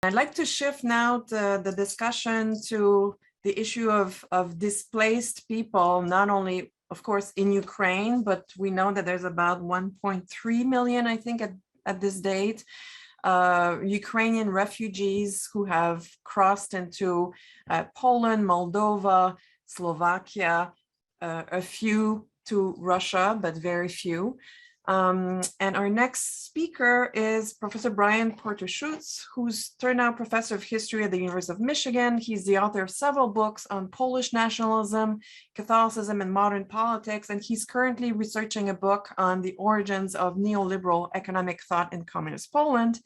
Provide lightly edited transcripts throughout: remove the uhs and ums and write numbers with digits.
I'd like to shift now the discussion to the issue of displaced people, not only, of course, in Ukraine, but we know that there's about 1.3 million, I think, at this date, Ukrainian refugees who have crossed into Poland, Moldova, Slovakia, a few to Russia, but very few. And our next speaker is Professor Brian Porter-Szucs, who's Thurnau Professor of History at the University of Michigan. He's the author of several books on Polish nationalism, Catholicism, and modern politics, and he's currently researching a book on the origins of neoliberal economic thought in communist Poland.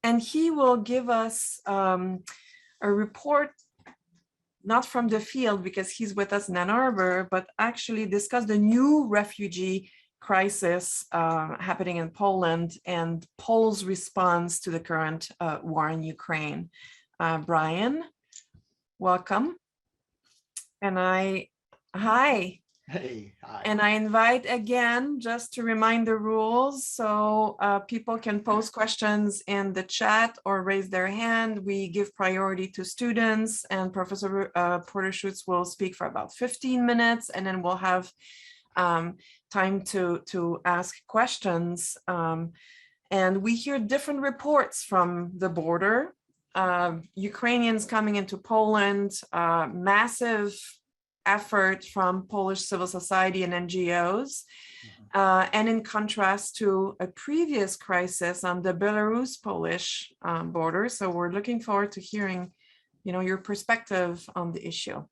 And he will give us a report, not from the field because he's with us in Ann Arbor, but actually discuss the new refugee crisis happening in Poland and Poles' response to the current war in Ukraine. Brian, welcome. And hi. Hey, hi. And I invite again, just to remind the rules, so people can pose questions in the chat or raise their hand. We give priority to students, and Professor Porter-Szucs will speak for about 15 minutes, and then we'll have time to ask questions. And we hear different reports from the border. Ukrainians coming into Poland, massive effort from Polish civil society and NGOs. And in contrast to a previous crisis on the Belarus-Polish border. So we're looking forward to hearing, your perspective on the issue.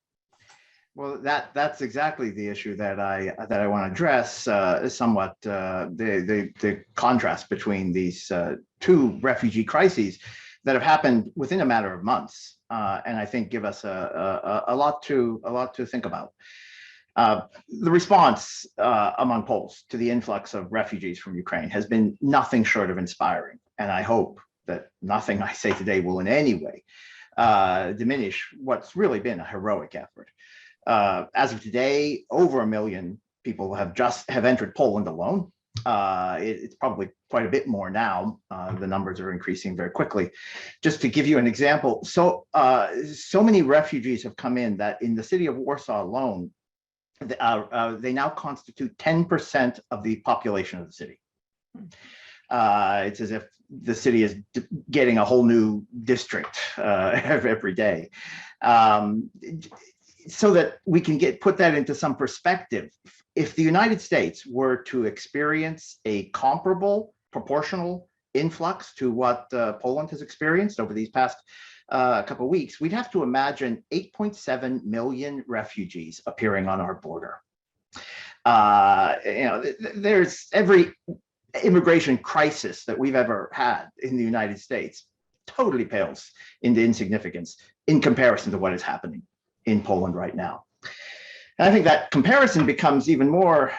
Well, that's exactly the issue that I want to address. Somewhat the contrast between these two refugee crises that have happened within a matter of months, and I think give us a lot to think about. The response among Poles to the influx of refugees from Ukraine has been nothing short of inspiring, and I hope that nothing I say today will in any way diminish what's really been a heroic effort. As of today, over 1 million people have entered Poland alone. It's probably quite a bit more now. The numbers are increasing very quickly. Just to give you an example, so many refugees have come in that in the city of Warsaw alone, they now constitute 10% of the population of the city. It's as if the city is getting a whole new district every day. So that we can put that into some perspective, if the United States were to experience a comparable proportional influx to what Poland has experienced over these past couple of weeks, we'd have to imagine 8.7 million refugees appearing on our border. There's every immigration crisis that we've ever had in the United States totally pales into insignificance in comparison to what is happening in Poland right now. And I think that comparison becomes even more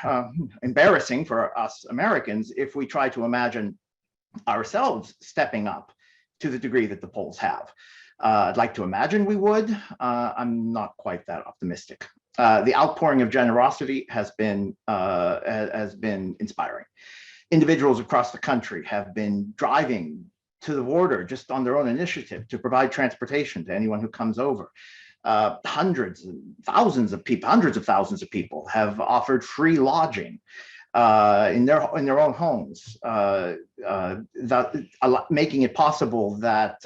embarrassing for us Americans if we try to imagine ourselves stepping up to the degree that the Poles have. I'd like to imagine we would. I'm not quite that optimistic. The outpouring of generosity has been inspiring. Individuals across the country have been driving to the border just on their own initiative to provide transportation to anyone who comes over. Hundreds of thousands of people have offered free lodging in their own homes, making it possible that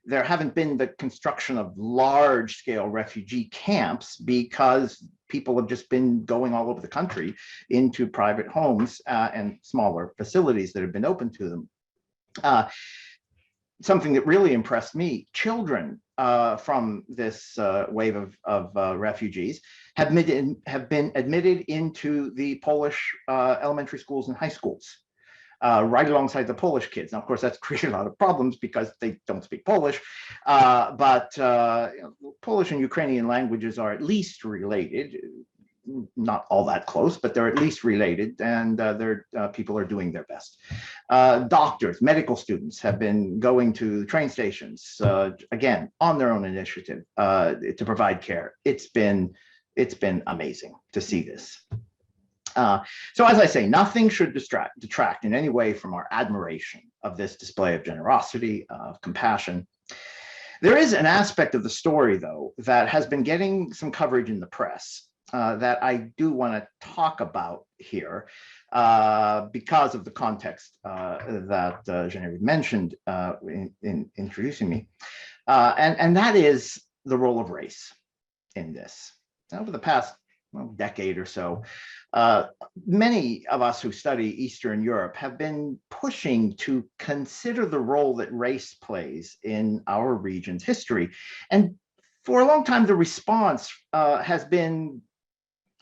there haven't been the construction of large-scale refugee camps because people have just been going all over the country into private homes and smaller facilities that have been open to them. Something that really impressed me, children from this wave of refugees have been admitted into the Polish elementary schools and high schools, right alongside the Polish kids. Now, of course, that's created a lot of problems because they don't speak Polish, but Polish and Ukrainian languages are at least related. Not all that close, but they're at least related, and people are doing their best. Doctors, medical students have been going to train stations, again, on their own initiative to provide care. It's been amazing to see this. So as I say, nothing should detract in any way from our admiration of this display of generosity, of compassion. There is an aspect of the story, though, that has been getting some coverage in the press that I do want to talk about here because of the context that Geneviève mentioned in introducing me. And that is the role of race in this. Over the past decade or so, many of us who study Eastern Europe have been pushing to consider the role that race plays in our region's history. And for a long time, the response has been,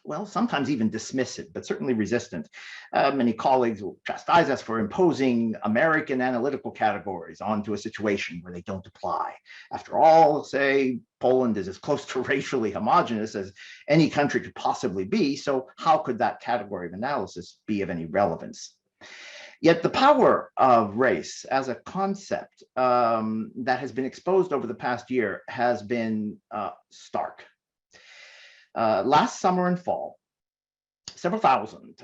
well, sometimes even dismissive, but certainly resistant. Many colleagues will chastise us for imposing American analytical categories onto a situation where they don't apply. After all, say, Poland is as close to racially homogenous as any country could possibly be, so how could that category of analysis be of any relevance? Yet the power of race as a concept that has been exposed over the past year has been stark. Last summer and fall, several thousand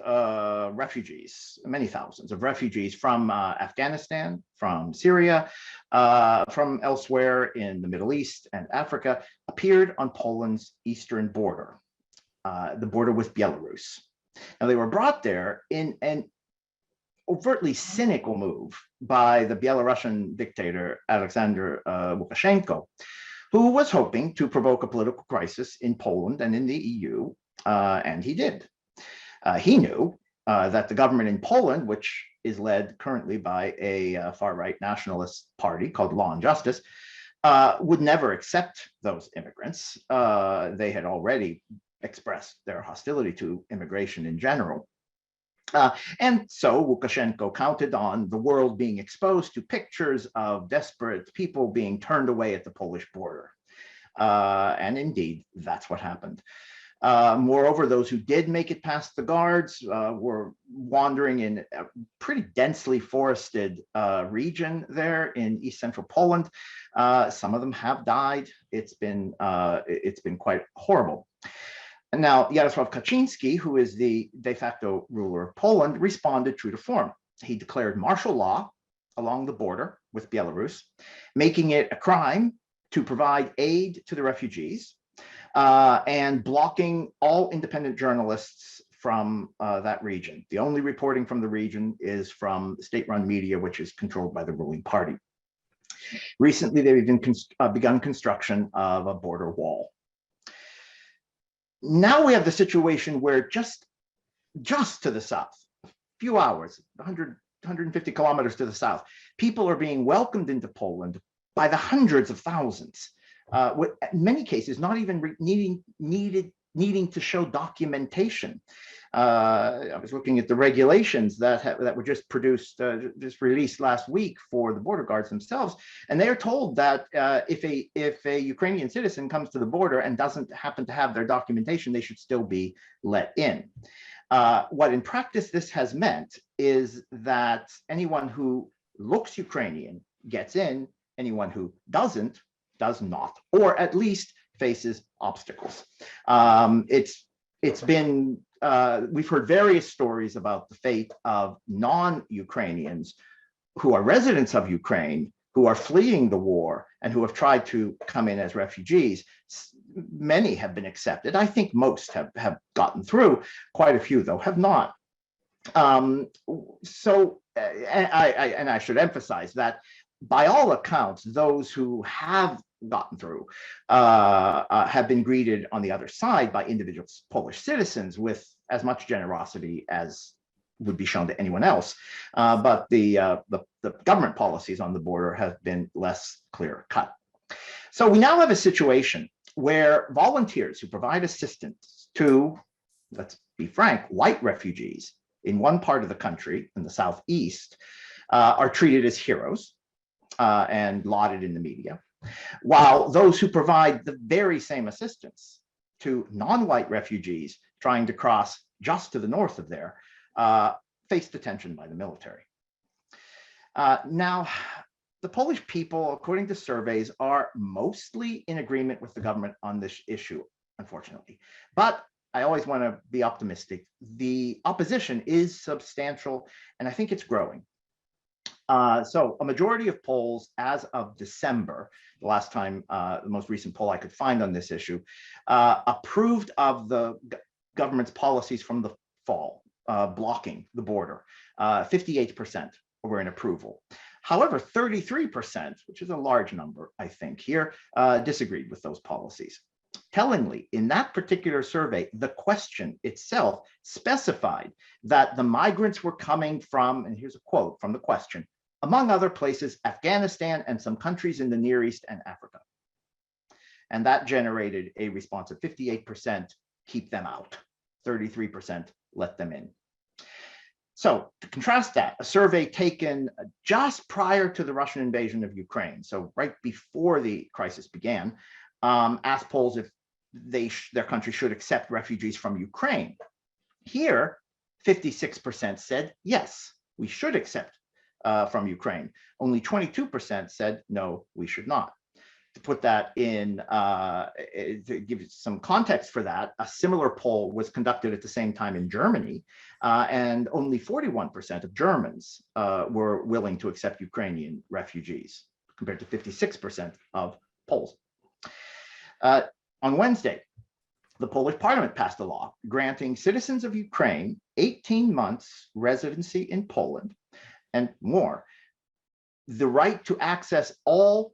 refugees, many thousands of refugees from Afghanistan, from Syria, from elsewhere in the Middle East and Africa appeared on Poland's eastern border, the border with Belarus. Now, they were brought there in an overtly cynical move by the Belarusian dictator, Alexander Lukashenko, who was hoping to provoke a political crisis in Poland and in the EU, and he did. He knew that the government in Poland, which is led currently by a far-right nationalist party called Law and Justice, would never accept those immigrants. They had already expressed their hostility to immigration in general. And so Lukashenko counted on the world being exposed to pictures of desperate people being turned away at the Polish border. And indeed, that's what happened. Moreover, those who did make it past the guards were wandering in a pretty densely forested region there in East Central Poland. Some of them have died. It's been quite horrible. And now Jarosław Kaczyński, who is the de facto ruler of Poland, responded true to form. He declared martial law along the border with Belarus, making it a crime to provide aid to the refugees and blocking all independent journalists from that region. The only reporting from the region is from state-run media, which is controlled by the ruling party. Recently, they've even begun construction of a border wall. Now we have the situation where just to the south, a few hours, 150 kilometers to the south, people are being welcomed into Poland by the hundreds of thousands, with in many cases not even needing to show documentation. I was looking at the regulations that were just just released last week for the border guards themselves, and they are told that if a Ukrainian citizen comes to the border and doesn't happen to have their documentation, they should still be let in. What in practice this has meant is that anyone who looks Ukrainian gets in, anyone who doesn't does not, or at least faces obstacles. It's been we've heard various stories about the fate of non-Ukrainians who are residents of Ukraine, who are fleeing the war and who have tried to come in as refugees. Many have been accepted. I think most have gotten through. Quite a few, though, have not. And I should emphasize that by all accounts, those who have gotten through have been greeted on the other side by individual Polish citizens with as much generosity as would be shown to anyone else. But the government policies on the border have been less clear-cut. So we now have a situation where volunteers who provide assistance to, let's be frank, white refugees in one part of the country, in the southeast, are treated as heroes and lauded in the media, while those who provide the very same assistance to non-white refugees trying to cross just to the north of there face detention by the military. Now, the Polish people, according to surveys, are mostly in agreement with the government on this issue, unfortunately. But I always want to be optimistic. The opposition is substantial, and I think it's growing. So a majority of polls as of December, the last time, the most recent poll I could find on this issue, approved of the government's policies from the fall, blocking the border. 58% were in approval. However, 33%, which is a large number, I think, here, disagreed with those policies. Tellingly, in that particular survey, the question itself specified that the migrants were coming from, and here's a quote from the question, among other places, Afghanistan and some countries in the Near East and Africa. And that generated a response of 58%, keep them out, 33% let them in. So to contrast that, a survey taken just prior to the Russian invasion of Ukraine, so right before the crisis began, asked polls if their country should accept refugees from Ukraine. Here, 56% said, yes, we should accept from Ukraine. Only 22% said, no, we should not. To put that in, to give you some context for that, a similar poll was conducted at the same time in Germany, and only 41% of Germans were willing to accept Ukrainian refugees, compared to 56% of Poles. On Wednesday, the Polish parliament passed a law granting citizens of Ukraine 18 months residency in Poland and more, the right to access all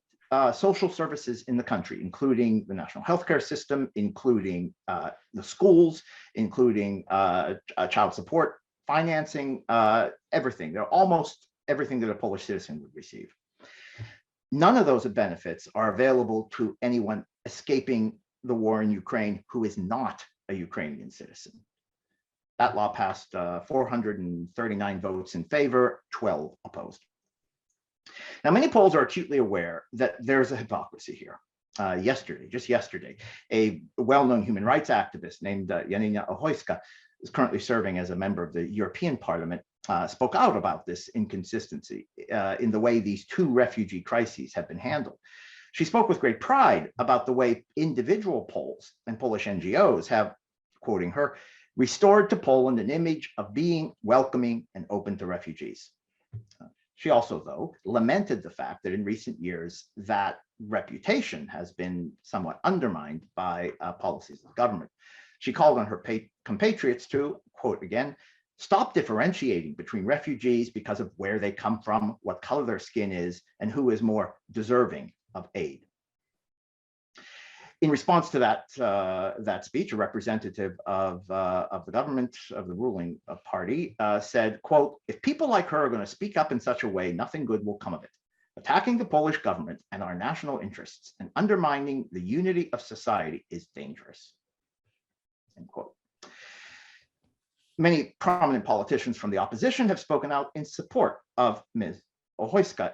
social services in the country, including the national healthcare system, including the schools, including child support, financing, everything. They're almost everything that a Polish citizen would receive. None of those benefits are available to anyone escaping the war in Ukraine who is not a Ukrainian citizen. That law passed 439 votes in favor, 12 opposed. Now, many Poles are acutely aware that there's a hypocrisy here. Just yesterday, a well-known human rights activist named Janina Ochojska is currently serving as a member of the European Parliament, spoke out about this inconsistency in the way these two refugee crises have been handled. She spoke with great pride about the way individual Poles and Polish NGOs have, quoting her, restored to Poland an image of being welcoming and open to refugees. She also, though, lamented the fact that in recent years that reputation has been somewhat undermined by policies of the government. She called on her compatriots to, quote again, stop differentiating between refugees because of where they come from, what color their skin is, and who is more deserving of aid. In response to that speech, a representative of the government, of the ruling party, said, quote, if people like her are going to speak up in such a way, nothing good will come of it. Attacking the Polish government and our national interests and undermining the unity of society is dangerous. End quote. Many prominent politicians from the opposition have spoken out in support of Ms. Ochojska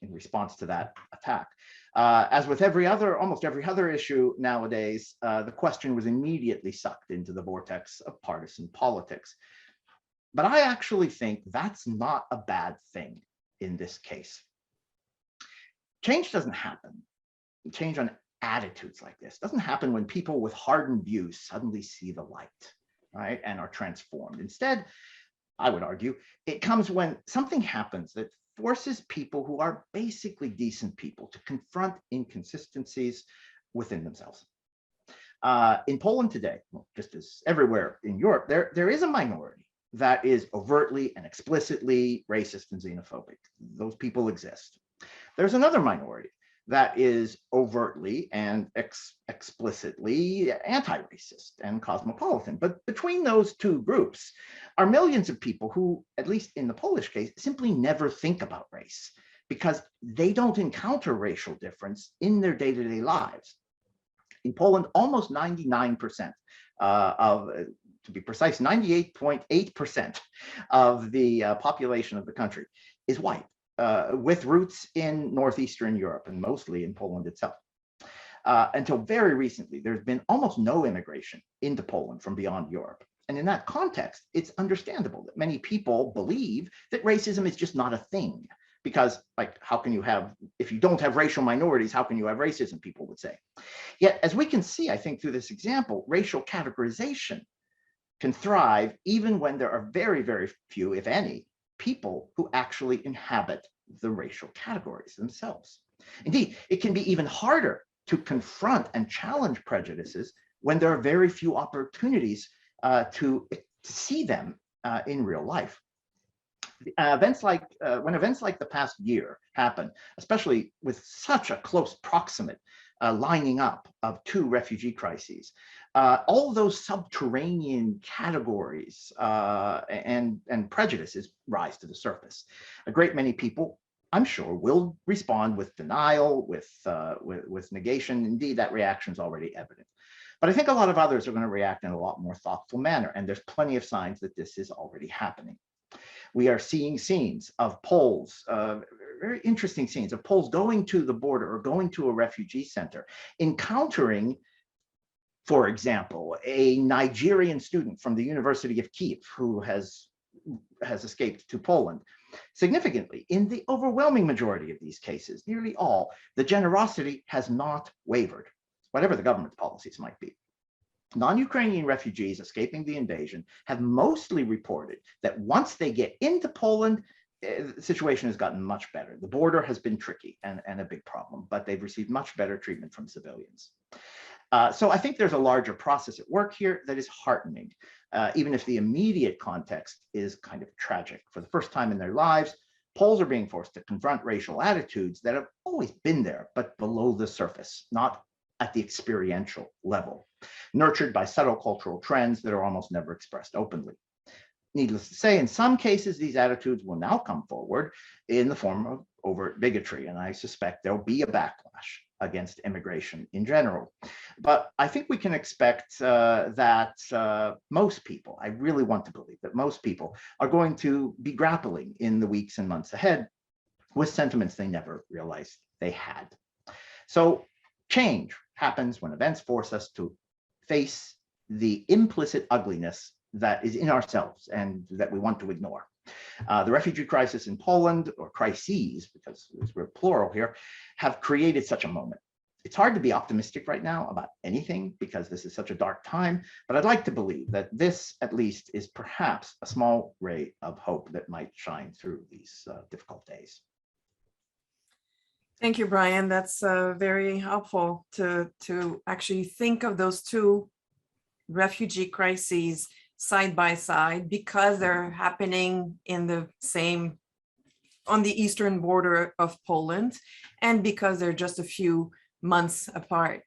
in response to that attack. As with almost every other issue nowadays, the question was immediately sucked into the vortex of partisan politics. But I actually think that's not a bad thing in this case. Change doesn't happen. Change on attitudes like this doesn't happen when people with hardened views suddenly see the light, right, and are transformed. Instead, I would argue, it comes when something happens that forces people who are basically decent people to confront inconsistencies within themselves. In Poland today, well, just as everywhere in Europe, there is a minority that is overtly and explicitly racist and xenophobic. Those people exist. There's another minority that is overtly and explicitly anti-racist and cosmopolitan. But between those two groups are millions of people who, at least in the Polish case, simply never think about race because they don't encounter racial difference in their day-to-day lives. In Poland, almost 99% to be precise, 98.8% of the population of the country is white. With roots in Northeastern Europe and mostly in Poland itself. Until very recently, there's been almost no immigration into Poland from beyond Europe. And in that context, it's understandable that many people believe that racism is just not a thing, because like, how can you have, if you don't have racial minorities, how can you have racism, people would say. Yet, as we can see, I think through this example, racial categorization can thrive even when there are very, very few, if any, people who actually inhabit the racial categories themselves. Indeed, it can be even harder to confront and challenge prejudices when there are very few opportunities to see them in real life. When events like the past year happen, especially with such a close proximate lining up of two refugee crises, all those subterranean categories and prejudices rise to the surface. A great many people, I'm sure, will respond with denial, with negation. Indeed, that reaction is already evident. But I think a lot of others are going to react in a lot more thoughtful manner, and there's plenty of signs that this is already happening. We are seeing scenes of Poles, very interesting scenes of Poles going to the border or going to a refugee center, encountering, for example, a Nigerian student from the University of Kiev who has escaped to Poland. Significantly, in the overwhelming majority of these cases, nearly all, the generosity has not wavered, whatever the government's policies might be. Non-Ukrainian refugees escaping the invasion have mostly reported that once they get into Poland, the situation has gotten much better. The border has been tricky and a big problem, but they've received much better treatment from civilians. So I think there's a larger process at work here that is heartening, even if the immediate context is kind of tragic. For the first time in their lives, Poles are being forced to confront racial attitudes that have always been there, but below the surface, not at the experiential level, nurtured by subtle cultural trends that are almost never expressed openly. Needless to say, in some cases, these attitudes will now come forward in the form of overt bigotry, and I suspect there'll be a backlash against immigration in general. But I think we can expect that most people, I really want to believe that most people are going to be grappling in the weeks and months ahead with sentiments they never realized they had. So change happens when events force us to face the implicit ugliness that is in ourselves and that we want to ignore. The refugee crisis in Poland, or crises, because we're plural here, have created such a moment. It's hard to be optimistic right now about anything because this is such a dark time, but I'd like to believe that this at least is perhaps a small ray of hope that might shine through these difficult days. Thank you, Brian. That's very helpful to actually think of those two refugee crises side by side because they're happening in the same, on the eastern border of Poland, and because they're just a few months apart.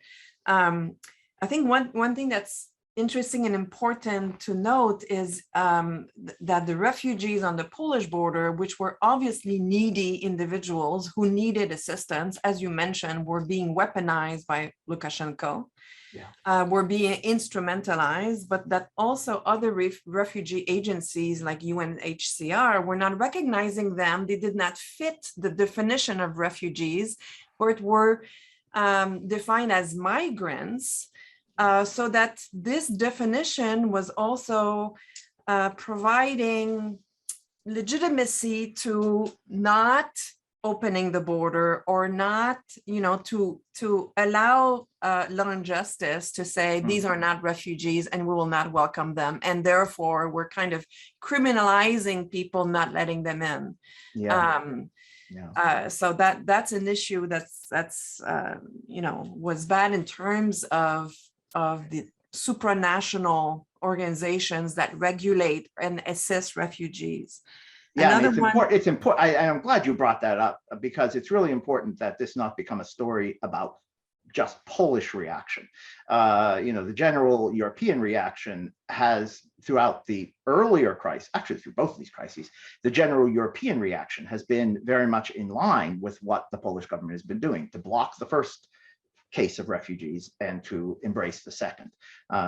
I think one thing that's interesting and important to note is that the refugees on the Polish border, which were obviously needy individuals who needed assistance, as you mentioned, were being weaponized by Lukashenko, were being instrumentalized, but that also other refugee agencies like UNHCR were not recognizing them. They did not fit the definition of refugees, or it were defined as migrants. So that this definition was also providing legitimacy to not opening the border, or not, to allow law and justice to say these are not refugees and we will not welcome them, and therefore we're kind of criminalizing people, not letting them in. So that's an issue that's was bad in terms of the supranational organizations that regulate and assist refugees. Yeah, it's important. I'm glad you brought that up, because it's really important that this not become a story about just Polish reaction. The general European reaction has, throughout the earlier crisis, actually through both of these crises, the general European reaction has been very much in line with what the Polish government has been doing, to block the first case of refugees and to embrace the second.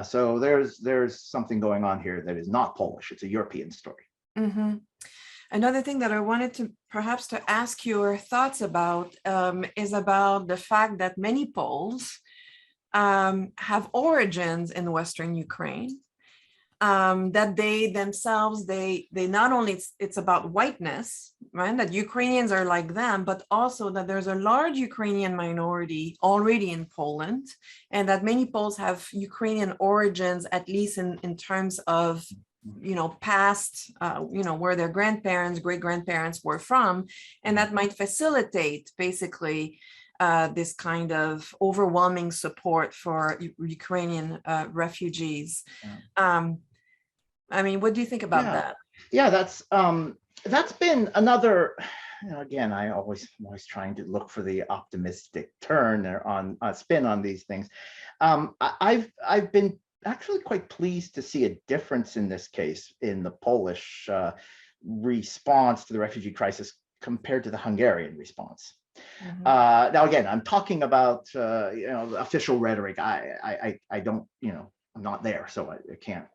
So there's something going on here that is not Polish. It's a European story. Mm-hmm. Another thing that I wanted to perhaps to ask your thoughts about is about the fact that many Poles have origins in Western Ukraine, that they themselves, they not only, it's about whiteness, right? That Ukrainians are like them, but also that there's a large Ukrainian minority already in Poland, and that many Poles have Ukrainian origins, at least in terms of, past, where their grandparents, great-grandparents were from, and that might facilitate basically this kind of overwhelming support for Ukrainian refugees. I mean, what do you think about that? Yeah, that's been another, again, I'm always trying to look for the optimistic turn or on a spin on these things. I've been actually quite pleased to see a difference in this case in the Polish response to the refugee crisis compared to the Hungarian response. Now, again, I'm talking about official rhetoric. I don't, I'm not there, so I can't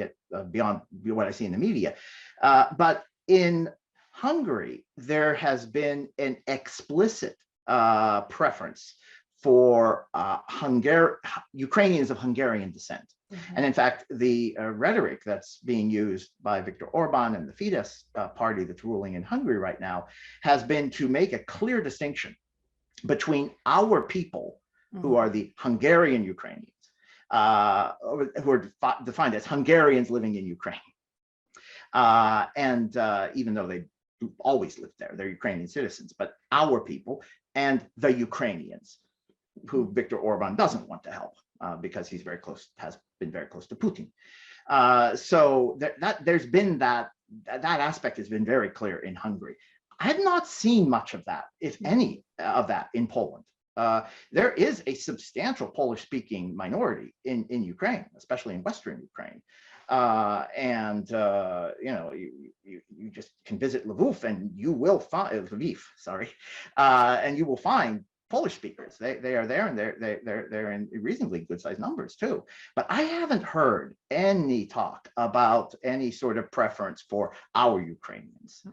get beyond what I see in the media. But in Hungary, there has been an explicit preference for Ukrainians of Hungarian descent. And in fact, the rhetoric that's being used by Viktor Orban and the Fidesz party that's ruling in Hungary right now has been to make a clear distinction between our people, who are the Hungarian Ukrainians, who are defined as Hungarians living in Ukraine. And even though they always lived there, they're Ukrainian citizens, but our people and the Ukrainians, who Viktor Orban doesn't want to help because he's has been very close to Putin. So there's been that aspect has been very clear in Hungary. I have not seen much of that, if any of that, in Poland. There is a substantial Polish-speaking minority in Ukraine, especially in Western Ukraine. And you just can visit Lviv and you will find and you will find Polish speakers. They are there, and they're in reasonably good sized numbers too. But I haven't heard any talk about any sort of preference for our Ukrainians,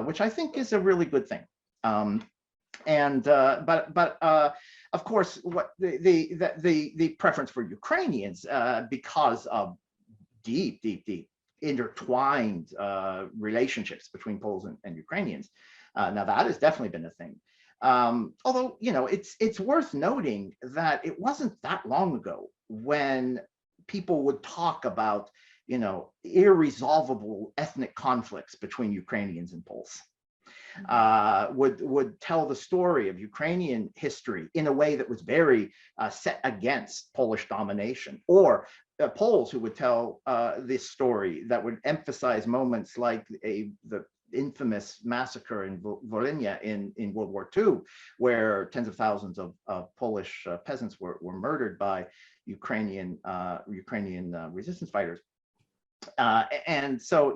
which I think is a really good thing. But of course, what the preference for Ukrainians because of deep intertwined relationships between Poles and Ukrainians. Now that has definitely been a thing. Although, it's worth noting that it wasn't that long ago when people would talk about, irresolvable ethnic conflicts between Ukrainians and Poles. Would tell the story of Ukrainian history in a way that was very set against Polish domination, or Poles who would tell this story that would emphasize moments like the infamous massacre in Volhynia in World War II, where tens of thousands of Polish peasants were murdered by Ukrainian resistance fighters. And so,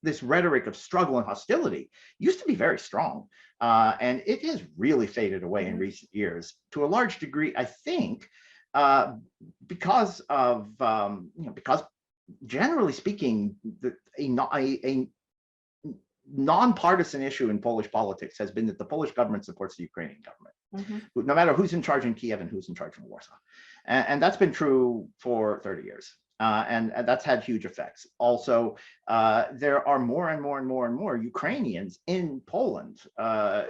this rhetoric of struggle and hostility used to be very strong, and it has really faded away in recent years to a large degree, I think, because generally speaking, a nonpartisan issue in Polish politics has been that the Polish government supports the Ukrainian government, no matter who's in charge in Kiev and who's in charge in Warsaw. And that's been true for 30 years. And that's had huge effects. Also, there are more and more Ukrainians in Poland. The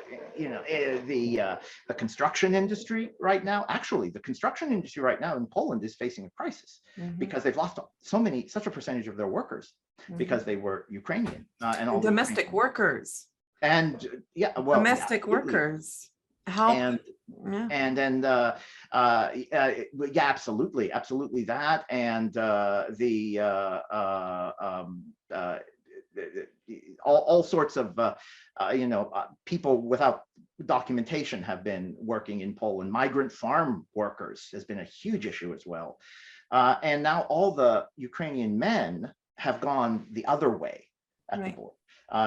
construction industry right now, actually, the construction industry right now in Poland is facing a crisis because they've lost such a percentage of their workers because they were Ukrainian and all domestic workers. And domestic workers. Absolutely that, and all sorts of people without documentation have been working in Poland. Migrant farm workers has been a huge issue as well, and now all the Ukrainian men have gone the other way at the border.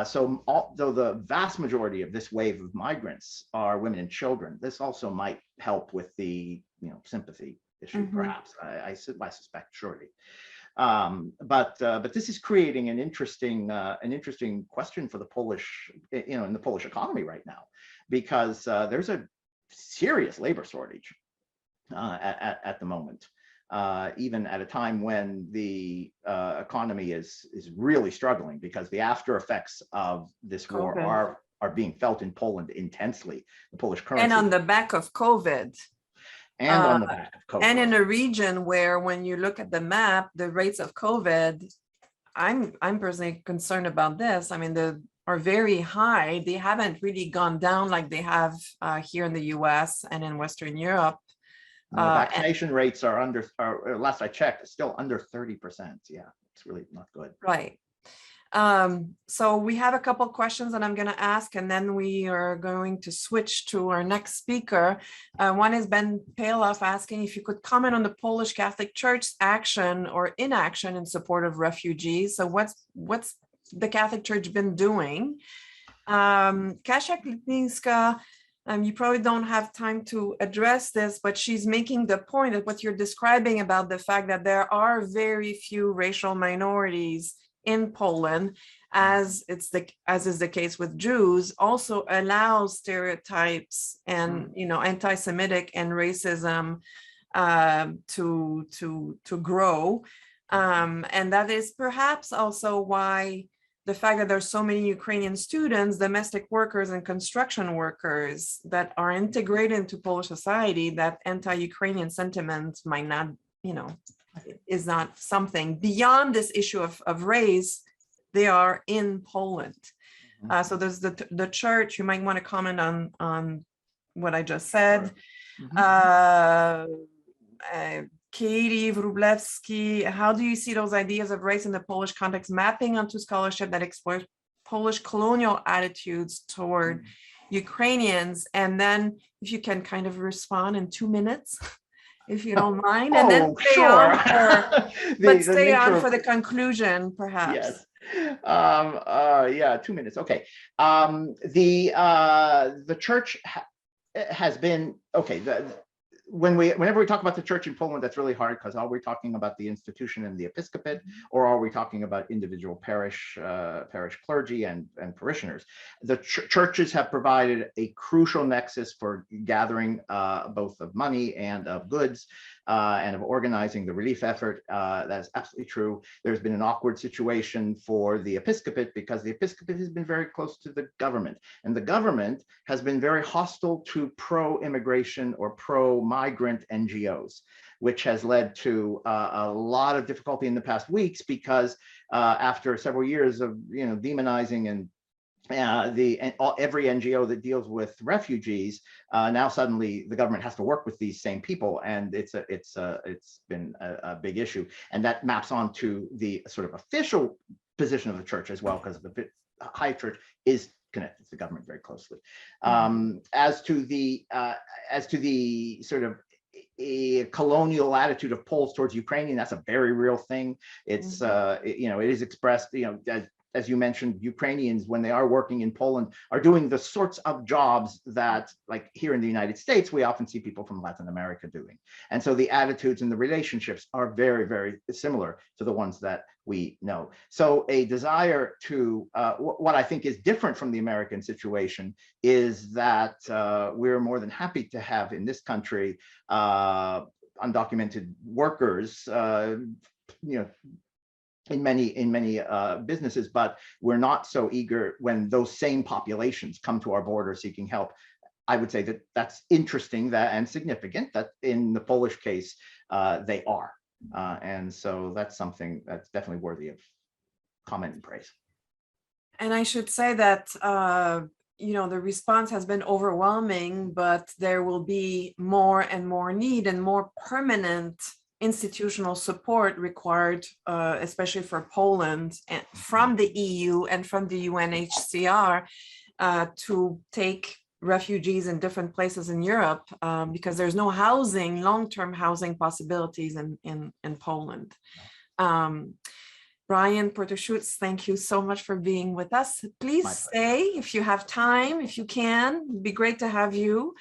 So although the vast majority of this wave of migrants are women and children, this also might help with the sympathy issue, perhaps. I suspect surely. But this is creating an interesting question for the Polish, in the Polish economy right now, because there's a serious labor shortage at the moment. even at a time when the economy is really struggling, because the after effects of this war COVID. are being felt in Poland intensely. The Polish And currency, on the back of COVID. and on the back of COVID. And in a region where, when you look at the map, the rates of COVID, I'm personally concerned about this. I mean, are very high. They haven't really gone down like they have here in the US and in Western Europe. The vaccination rates are last I checked, still under 30%. Yeah, it's really not good. Right. So we have a couple questions that I'm going to ask, and then we are going to switch to our next speaker. One is Ben Paloff asking if you could comment on the Polish Catholic Church's action or inaction in support of refugees. So what's the Catholic Church been doing? Kasia Klitninska, you probably don't have time to address this, but she's making the point that what you're describing about the fact that there are very few racial minorities in Poland, as is the case with Jews, also allows stereotypes and anti-Semitic and racism to grow, and that is perhaps also why the fact that there's so many Ukrainian students, domestic workers, and construction workers that are integrated into Polish society, that anti-Ukrainian sentiment might not, is not something beyond this issue of race. They are in Poland. So there's the church. You might want to comment on what I just said. Katie Wróblewski, how do you see those ideas of race in the Polish context mapping onto scholarship that explores Polish colonial attitudes toward Ukrainians? And then if you can kind of respond in 2 minutes, if you don't mind, and then stay on for the conclusion, perhaps. Yes. Yeah, 2 minutes. Okay. The church has been okay. Whenever we talk about the church in Poland, that's really hard, because are we talking about the institution and the episcopate, or are we talking about individual parish clergy and parishioners? The churches have provided a crucial nexus for gathering both of money and of goods, and of organizing the relief effort. That's absolutely true. There's been an awkward situation for the episcopate, because the episcopate has been very close to the government, and the government has been very hostile to pro-immigration or pro-migrant NGOs, which has led to a lot of difficulty in the past weeks, because after several years of demonizing and every NGO that deals with refugees, now suddenly the government has to work with these same people, and it's been a big issue, and that maps onto the sort of official position of the church as well, because the high church is connected to the government very closely. As to the sort of a colonial attitude of Poles towards Ukrainian, that's a very real thing. It's it is expressed, as you mentioned, Ukrainians, when they are working in Poland, are doing the sorts of jobs that, like here in the United States, we often see people from Latin America doing. And so the attitudes and the relationships are very, very similar to the ones that we know. So a desire to, what I think is different from the American situation is that we're more than happy to have in this country undocumented workers, in many businesses, but we're not so eager when those same populations come to our border seeking help. I would say that that's interesting and significant that in the Polish case, they are. And so that's something that's definitely worthy of comment and praise. And I should say that, the response has been overwhelming, but there will be more and more need and more permanent institutional support required, especially for Poland, and from the EU and from the UNHCR, to take refugees in different places in Europe, because there's no housing, long-term housing possibilities in Poland. Brian Porter-Szucs, thank you so much for being with us. Please stay if you have time, if you can. It'd be great to have you.